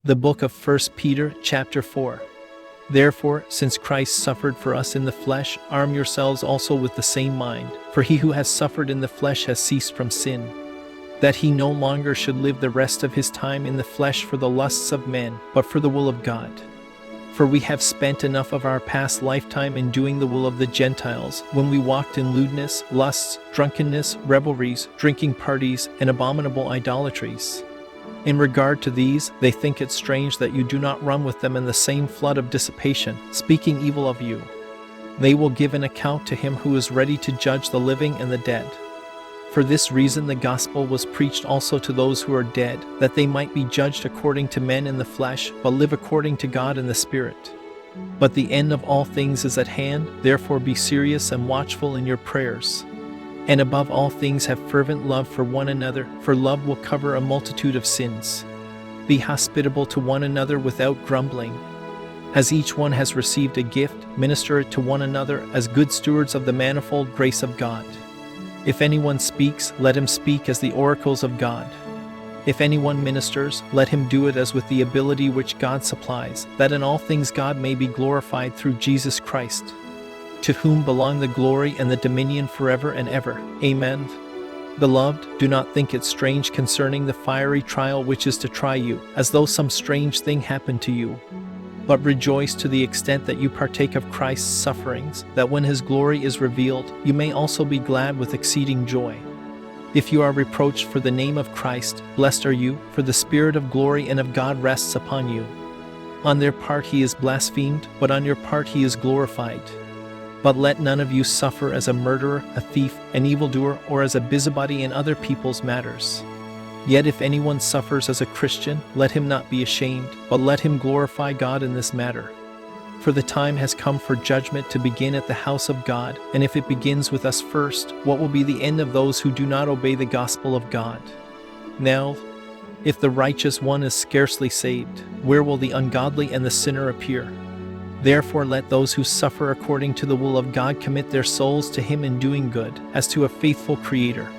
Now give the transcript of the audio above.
The book of 1 Peter, chapter 4. Therefore, since Christ suffered for us in the flesh, arm yourselves also with the same mind. For he who has suffered in the flesh has ceased from sin, that he no longer should live the rest of his time in the flesh for the lusts of men, but for the will of God. For we have spent enough of our past lifetime in doing the will of the Gentiles, when we walked in lewdness, lusts, drunkenness, revelries, drinking parties, and abominable idolatries. In regard to these, they think it strange that you do not run with them in the same flood of dissipation, speaking evil of you. They will give an account to him who is ready to judge the living and the dead. For this reason the gospel was preached also to those who are dead, that they might be judged according to men in the flesh, but live according to God in the Spirit. But the end of all things is at hand, therefore be serious and watchful in your prayers. And above all things have fervent love for one another, for love will cover a multitude of sins. Be hospitable to one another without grumbling. As each one has received a gift, minister it to one another as good stewards of the manifold grace of God. If anyone speaks, let him speak as the oracles of God. If anyone ministers, let him do it as with the ability which God supplies, that in all things God may be glorified through Jesus Christ, to whom belong the glory and the dominion forever and ever. Amen. Beloved, do not think it strange concerning the fiery trial which is to try you, as though some strange thing happened to you. But rejoice to the extent that you partake of Christ's sufferings, that when his glory is revealed, you may also be glad with exceeding joy. If you are reproached for the name of Christ, blessed are you, for the Spirit of glory and of God rests upon you. On their part he is blasphemed, but on your part he is glorified. But let none of you suffer as a murderer, a thief, an evildoer, or as a busybody in other people's matters. Yet if anyone suffers as a Christian, let him not be ashamed, but let him glorify God in this matter. For the time has come for judgment to begin at the house of God, and if it begins with us first, what will be the end of those who do not obey the gospel of God? Now, if the righteous one is scarcely saved, where will the ungodly and the sinner appear? Therefore let those who suffer according to the will of God commit their souls to him in doing good, as to a faithful Creator.